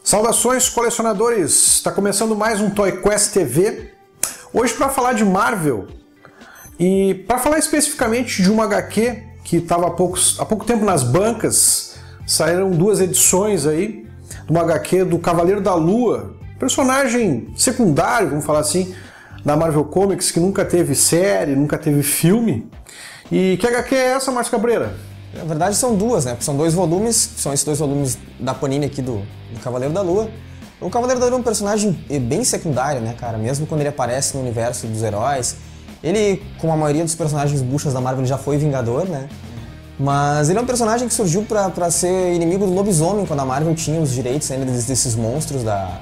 Saudações, colecionadores! Está começando mais um Toy Quest TV. Hoje para falar de Marvel e para falar especificamente de uma HQ que estava há pouco tempo nas bancas. Saíram duas edições aí de uma HQ do Cavaleiro da Lua, personagem secundário, vamos falar assim, da Marvel Comics, que nunca teve série, nunca teve filme. E que HQ é essa, Márcio Cabreira? Na verdade são duas, né? São dois volumes, são esses dois volumes da Panini aqui do Cavaleiro da Lua. O Cavaleiro da Lua é um personagem bem secundário, né, cara? Mesmo quando ele aparece no universo dos heróis. Ele, como a maioria dos personagens buchas da Marvel, ele já foi Vingador, né? Mas ele é um personagem que surgiu pra ser inimigo do lobisomem, quando a Marvel tinha os direitos ainda desses monstros da...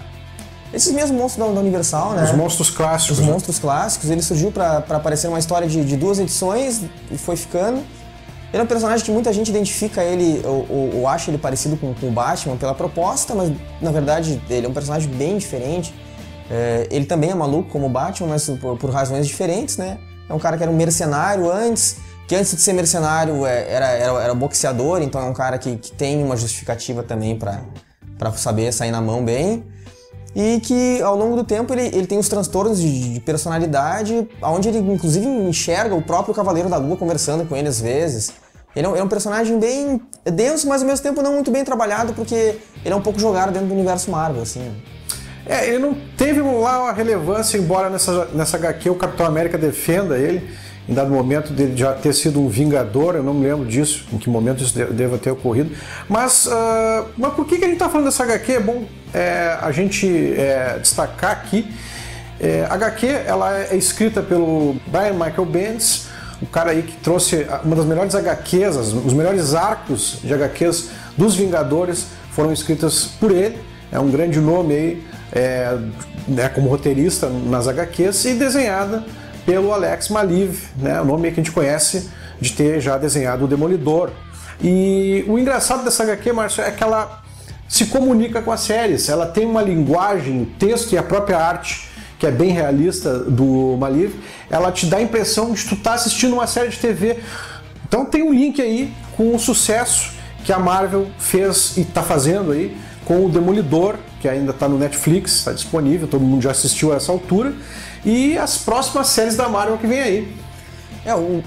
Esses mesmos monstros da Universal, né? Os monstros clássicos. Os monstros clássicos. Ele surgiu pra aparecer uma história de duas edições e foi ficando. Ele é um personagem que muita gente identifica ele, ou acha ele parecido com o Batman pela proposta, mas na verdade ele é um personagem bem diferente. Ele também é maluco como o Batman, mas por razões diferentes, né? É um cara que era um mercenário antes, que antes de ser mercenário era boxeador, então é um cara que tem uma justificativa também pra saber sair na mão bem. E que ao longo do tempo ele tem os transtornos de personalidade, onde ele inclusive enxerga o próprio Cavaleiro da Lua conversando com ele às vezes. Ele é um personagem bem denso, mas ao mesmo tempo não muito bem trabalhado, porque ele é um pouco jogado dentro do universo Marvel, assim. Ele não teve lá uma relevância, embora nessa HQ o Capitão América defenda ele, em dado momento dele já ter sido um Vingador, eu não me lembro disso, em que momento isso deva ter ocorrido. Mas por que a gente está falando dessa HQ? É bom a gente destacar aqui. A HQ ela é escrita pelo Brian Michael Bendis, o cara aí que trouxe uma das melhores HQs, os melhores arcos de HQs dos Vingadores foram escritas por ele. É um grande nome aí, como roteirista nas HQs, e desenhada pelo Alex Maleev, né, o nome que a gente conhece de ter já desenhado o Demolidor. E o engraçado dessa HQ, Márcio, é que ela se comunica com as séries. Ela tem uma linguagem, o texto e a própria arte, que é bem realista, do Maleev. Ela te dá a impressão de tu estar assistindo uma série de TV. Então tem um link aí com o sucesso que a Marvel fez e está fazendo aí com o Demolidor, que ainda está no Netflix, está disponível, todo mundo já assistiu a essa altura, e as próximas séries da Marvel que vem aí.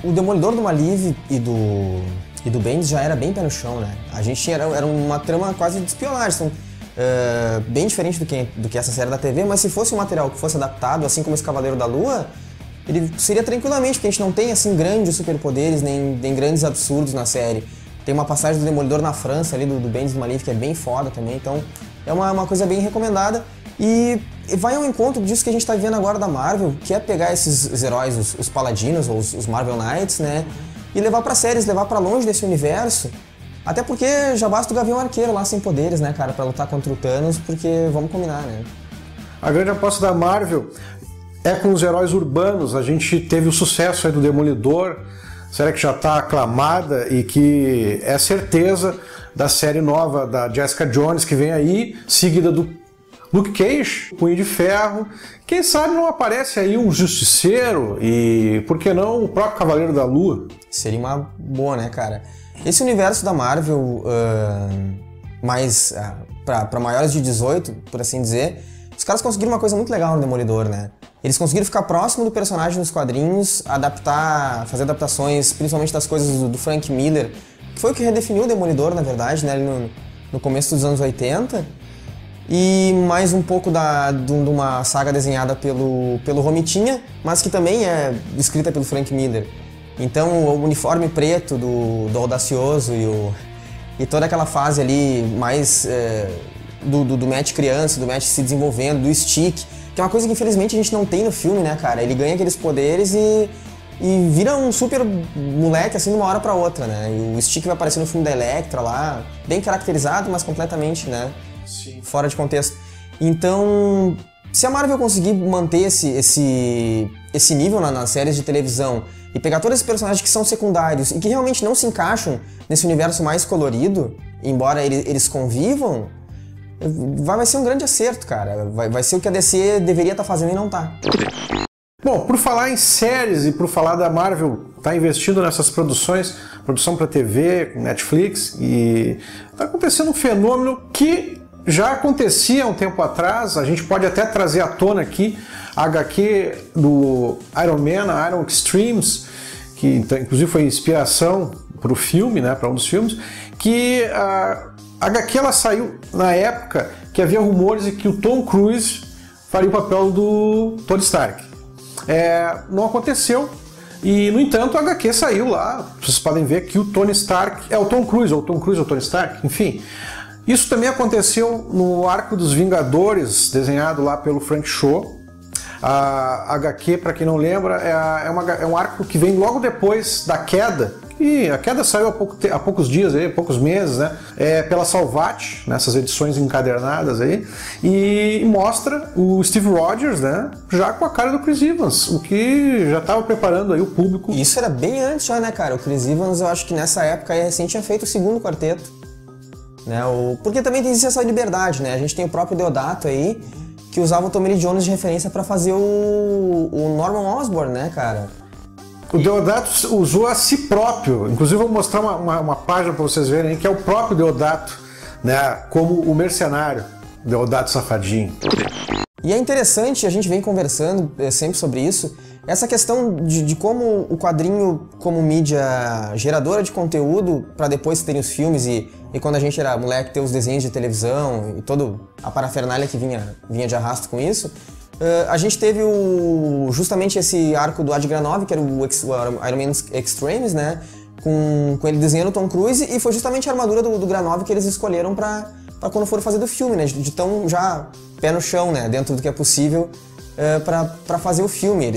O Demolidor do Maleev e do Bendis já era bem pé no chão, né? A gente tinha, era uma trama quase de espionagem, bem diferente do que essa série da TV, mas se fosse um material que fosse adaptado, assim como esse Cavaleiro da Lua, ele seria tranquilamente, porque a gente não tem assim grandes superpoderes, nem grandes absurdos na série. Tem uma passagem do Demolidor na França, ali do Bendis e do Maleev, que é bem foda também, então é uma coisa bem recomendada. E vai ao encontro disso que a gente está vivendo agora da Marvel, que é pegar esses heróis, os Paladinos, ou os Marvel Knights, né? E levar para séries, levar para longe desse universo. Até porque já basta o Gavião Arqueiro lá sem poderes, né, cara, para lutar contra o Thanos, porque vamos combinar, né? A grande aposta da Marvel é com os heróis urbanos. A gente teve o sucesso aí do Demolidor, série que já está aclamada e que é certeza da série nova da Jessica Jones que vem aí, seguida do Luke Cage, Punho de Ferro. Quem sabe não aparece aí um Justiceiro e, por que não, o próprio Cavaleiro da Lua? Seria uma boa, né, cara? Esse universo da Marvel, mais para maiores de 18, por assim dizer, os caras conseguiram uma coisa muito legal no Demolidor, né? Eles conseguiram ficar próximo do personagem nos quadrinhos, fazer adaptações, principalmente das coisas do Frank Miller, que foi o que redefiniu o Demolidor, na verdade, né, no começo dos anos 80. E mais um pouco de uma saga desenhada pelo Romitinha, mas que também é escrita pelo Frank Miller. Então o uniforme preto do Audacioso e toda aquela fase ali mais do Matt criança, do Matt se desenvolvendo, do Stick, que é uma coisa que infelizmente a gente não tem no filme, né, cara? Ele ganha aqueles poderes e vira um super moleque assim de uma hora pra outra, né? E o Stick vai aparecer no filme da Elektra lá, bem caracterizado, mas completamente, né? Sim. Fora de contexto. Então, se a Marvel conseguir manter esse nível nas séries de televisão e pegar todos esses personagens que são secundários e que realmente não se encaixam nesse universo mais colorido, embora eles convivam, vai ser um grande acerto, cara. Vai ser o que a DC deveria estar fazendo e não tá. Bom, por falar em séries e por falar da Marvel tá investindo nessas produções, produção para TV, com Netflix, e tá acontecendo um fenômeno que já acontecia um tempo atrás, a gente pode até trazer à tona aqui a HQ do Iron Man, a Iron Extremes, que inclusive foi inspiração para o filme, né, para um dos filmes, que a HQ ela saiu na época que havia rumores de que o Tom Cruise faria o papel do Tony Stark. Não aconteceu, e no entanto a HQ saiu lá, vocês podem ver que o Tony Stark é o Tom Cruise, ou o Tom Cruise é o Tony Stark, enfim. Isso também aconteceu no Arco dos Vingadores, desenhado lá pelo Frank Cho. A HQ, para quem não lembra, é um arco que vem logo depois da queda, e a queda saiu há poucos dias, poucos meses, né? Pela Salvat, nessas edições encadernadas aí, e mostra o Steve Rogers, né? Já com a cara do Chris Evans, o que já estava preparando aí o público. Isso era bem antes já, né, cara? O Chris Evans, eu acho que nessa época aí recente tinha feito o segundo quarteto, né? Porque também existe essa liberdade, né? A gente tem o próprio Deodato aí, que usava o Tommy Lee Jones de referência para fazer o Norman Osborn, né, cara? O Deodato usou a si próprio, inclusive vou mostrar uma página para vocês verem, que é o próprio Deodato, né, como o mercenário, Deodato Safadinho. E é interessante, a gente vem conversando sempre sobre isso, essa questão de como o quadrinho como mídia geradora de conteúdo para depois terem os filmes e quando a gente era moleque ter os desenhos de televisão e toda a parafernália que vinha de arrasto com isso, a gente teve justamente esse arco do Adi Granov, que era o Iron Man Extremes, né, com ele desenhando o Tom Cruise, e foi justamente a armadura do Granov que eles escolheram para quando foram fazer do filme, né, de tão já pé no chão, né, dentro do que é possível para fazer o filme.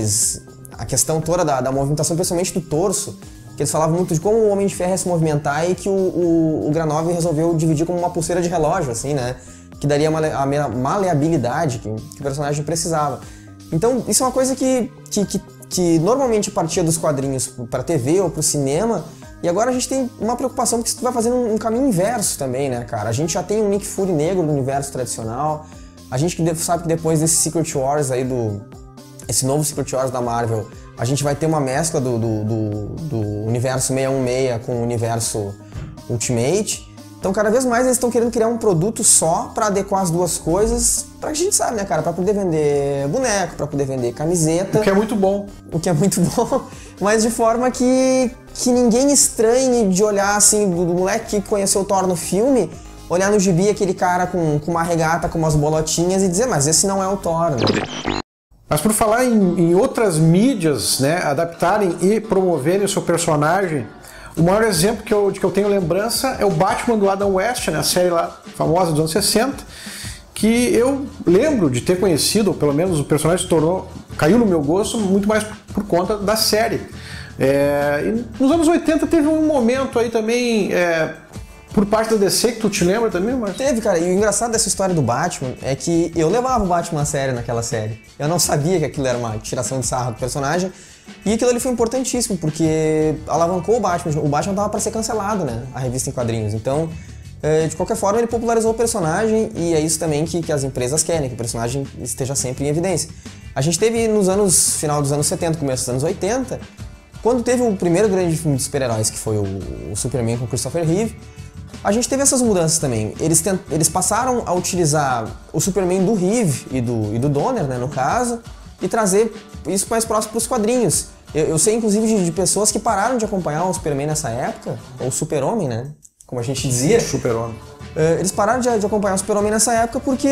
A questão toda da movimentação, principalmente do torso, que eles falavam muito de como o Homem de Ferro ia se movimentar e que o Granov resolveu dividir como uma pulseira de relógio, assim, né, que daria a maleabilidade que o personagem precisava. Então, isso é uma coisa que normalmente partia dos quadrinhos para TV ou para o cinema, e agora a gente tem uma preocupação porque isso vai fazendo um caminho inverso também, né, cara? A gente já tem um Nick Fury negro no universo tradicional, a gente sabe que depois desse Secret Wars aí, esse novo Secret Wars da Marvel, a gente vai ter uma mescla do universo 616 com o universo Ultimate. Então, cada vez mais eles estão querendo criar um produto só para adequar as duas coisas, pra que a gente sabe, né, cara? Pra poder vender boneco, pra poder vender camiseta. O que é muito bom. O que é muito bom, mas de forma que ninguém estranhe de olhar, assim, do moleque que conheceu o Thor no filme, olhar no gibi aquele cara com uma regata, com umas bolotinhas e dizer, mas esse não é o Thor, né? Mas por falar em outras mídias, né, adaptarem e promoverem o seu personagem, o maior exemplo de que eu tenho lembrança é o Batman do Adam West, né, a série lá famosa dos anos 60, que eu lembro de ter conhecido, ou pelo menos o personagem caiu no meu gosto muito mais por conta da série. E nos anos 80 teve um momento aí também por parte da DC, que tu te lembra também, Marcos? Teve, cara, e o engraçado dessa história do Batman é que eu levava o Batman a sério naquela série. Eu não sabia que aquilo era uma tiração de sarro do personagem, e aquilo ali foi importantíssimo, porque alavancou o Batman. O Batman tava para ser cancelado, né, a revista em quadrinhos. Então, de qualquer forma, ele popularizou o personagem, e é isso também que as empresas querem, que o personagem esteja sempre em evidência. A gente teve final dos anos 70, começo dos anos 80, quando teve o primeiro grande filme de super-heróis, que foi o Superman com Christopher Reeve, a gente teve essas mudanças também. Eles passaram a utilizar o Superman do Reeve e do Donner, né, no caso, e trazer isso mais próximo para os quadrinhos. Eu sei, inclusive, de pessoas que pararam de acompanhar o Superman nessa época, ou o Super-Homem, né, como a gente dizia. Super-Homem. Eles pararam de acompanhar o Super-Homem nessa época porque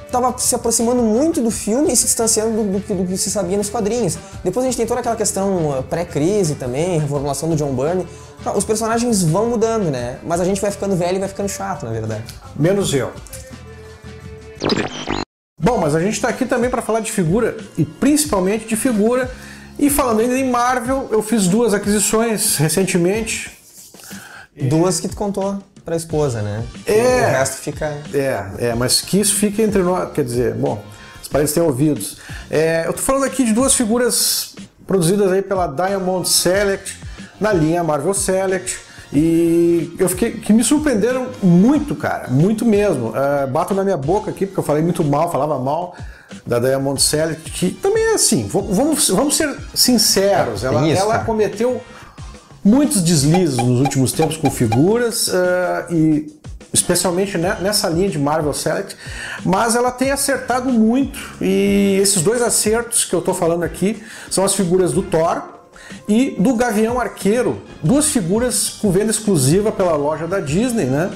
estava se aproximando muito do filme e se distanciando do que se sabia nos quadrinhos. Depois a gente tem toda aquela questão pré-crise também, reformulação do John Byrne. Os personagens vão mudando, né? Mas a gente vai ficando velho e vai ficando chato, na verdade. Menos eu. Bom, mas a gente está aqui também para falar de figura, e principalmente de figura. E falando ainda em Marvel, eu fiz 2 aquisições recentemente. Duas que tu contou pra esposa, né? O resto fica... mas que isso fique entre nós, quer dizer, bom, as paredes têm ouvidos. Eu tô falando aqui de 2 figuras produzidas aí pela Diamond Select, na linha Marvel Select, e que me surpreenderam muito, cara, muito mesmo. Bato na minha boca aqui, porque eu falava mal da Diamond Select, que também é assim, vamos ser sinceros, ela cometeu muitos deslizes nos últimos tempos com figuras, e especialmente nessa linha de Marvel Select, mas ela tem acertado muito, e esses dois acertos que eu estou falando aqui são as figuras do Thor e do Gavião Arqueiro, duas figuras com venda exclusiva pela loja da Disney, né?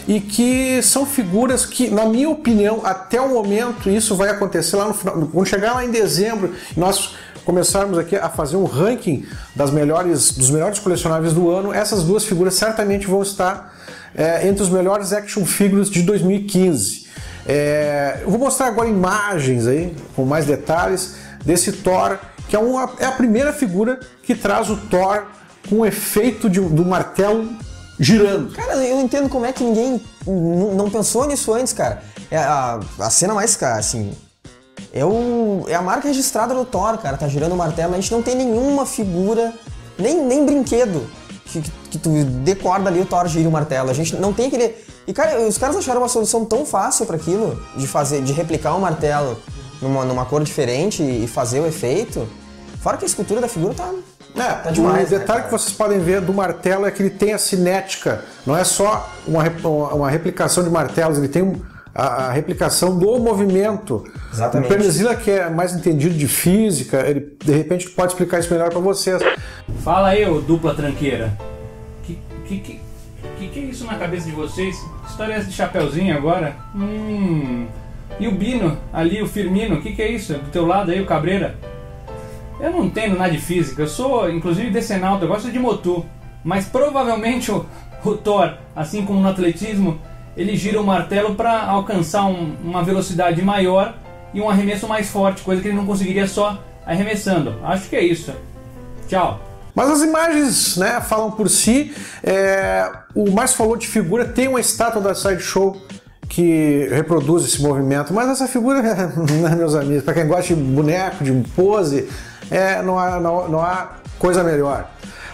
E que são figuras que, na minha opinião, até o momento, isso vai acontecer lá no final, quando chegar lá em dezembro, nós começarmos aqui a fazer um ranking dos melhores colecionáveis do ano, essas duas figuras certamente vão estar entre os melhores action figures de 2015. Eu vou mostrar agora imagens aí, com mais detalhes, desse Thor, que é a primeira figura que traz o Thor com o efeito do martelo girando. Cara, eu não entendo como é que ninguém não pensou nisso antes, cara. A cena mais, assim, é a marca registrada do Thor, cara, tá girando o martelo. A gente não tem nenhuma figura, nem brinquedo que tu decorda ali o Thor gira o martelo. A gente não tem aquele... E, cara, os caras acharam uma solução tão fácil para aquilo, de replicar um martelo numa cor diferente e fazer o efeito. Fora que a escultura da figura tá demais. O detalhe que vocês podem ver do martelo é que ele tem a cinética, não é só uma replicação de martelos, ele tem a replicação do movimento. Exatamente. O Pernezilla, que é mais entendido de física, ele de repente pode explicar isso melhor para vocês. Fala aí, ô dupla tranqueira. Que é isso na cabeça de vocês? Que história é essa de chapeuzinho agora? E o Bino, ali, o Firmino, o que é isso? Do teu lado aí, o Cabreira? Eu não entendo nada de física, eu sou inclusive decenalto, eu gosto de motu. Mas provavelmente o Thor, assim como no atletismo, ele gira o martelo para alcançar uma velocidade maior e um arremesso mais forte, coisa que ele não conseguiria só arremessando. Acho que é isso. Tchau. Mas as imagens, né, falam por si. O Márcio falou de figura, tem uma estátua da Sideshow que reproduz esse movimento, mas essa figura, meus amigos, para quem gosta de boneco, de pose, não há coisa melhor.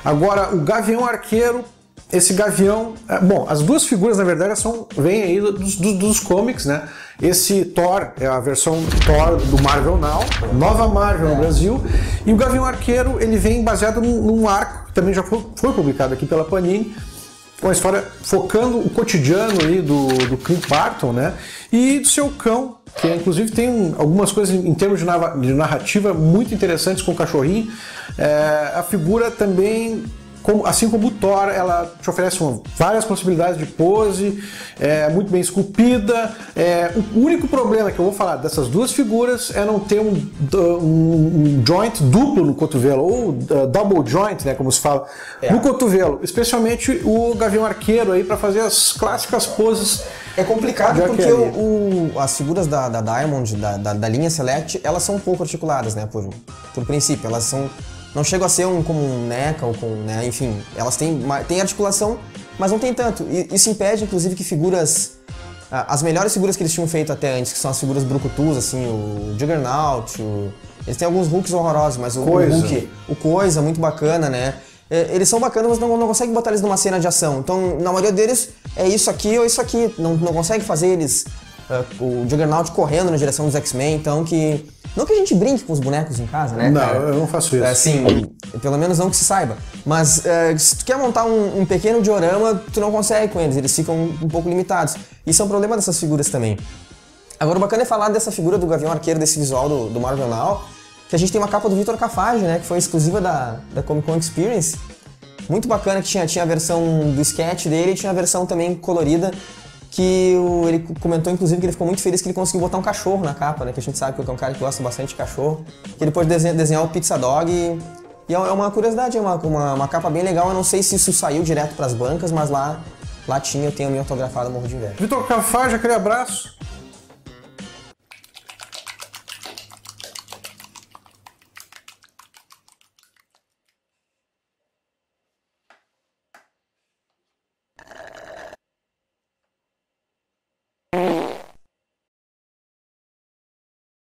Agora, o Gavião Arqueiro, esse Gavião... bom, as duas figuras, na verdade, vêm aí dos comics, né? Esse Thor é a versão Thor do Marvel Now, nova Marvel no Brasil, e o Gavião Arqueiro, ele vem baseado num arco que também já foi publicado aqui pela Panini, com a história focando o cotidiano aí do Clint Barton, né? E do seu cão, que inclusive tem algumas coisas em termos de narrativa muito interessantes com o cachorrinho. A figura também, assim como o Thor, ela te oferece várias possibilidades de pose, muito bem esculpida. O único problema que eu vou falar dessas duas figuras é não ter um joint duplo no cotovelo, ou double joint, né, como se fala, no cotovelo. Especialmente o Gavião Arqueiro aí para fazer as clássicas poses. É complicado porque as figuras da Diamond, da linha Select, elas são um pouco articuladas, né, por princípio. Elas não chegam a ser como um NECA ou né, enfim, elas têm articulação, mas não tem tanto. E isso impede, inclusive, que as melhores figuras que eles tinham feito até antes, que são as figuras brucutus, assim, o Juggernaut, eles têm alguns Hulks horrorosos, mas o Hulk, o Coisa, muito bacana, né? Eles são bacanas, mas não conseguem botar eles numa cena de ação. Então, na maioria deles, é isso aqui ou isso aqui. Não consegue fazer eles... o Juggernaut correndo na direção dos X-Men, então não que a gente brinque com os bonecos em casa, né? Não, cara? Eu não faço isso. Assim, pelo menos não que se saiba. Mas se tu quer montar um pequeno diorama, tu não consegue com eles ficam um pouco limitados. Isso é um problema dessas figuras também. Agora, o bacana é falar dessa figura do Gavião Arqueiro, desse visual do Marvel Now, que a gente tem uma capa do Vitor Cafage, né? Que foi exclusiva da Comic Con Experience. Muito bacana, que tinha a versão do sketch dele e tinha a versão também colorida, que ele comentou, inclusive, que ele ficou muito feliz que ele conseguiu botar um cachorro na capa, né? Que a gente sabe que é um cara que gosta bastante de cachorro. Que ele pôde desenhar o Pizza Dog e é uma curiosidade, é uma capa bem legal. Eu não sei se isso saiu direto para as bancas, mas lá tinha, eu tenho a minha autografada, morro de inveja. Vitor Cafage, aquele abraço.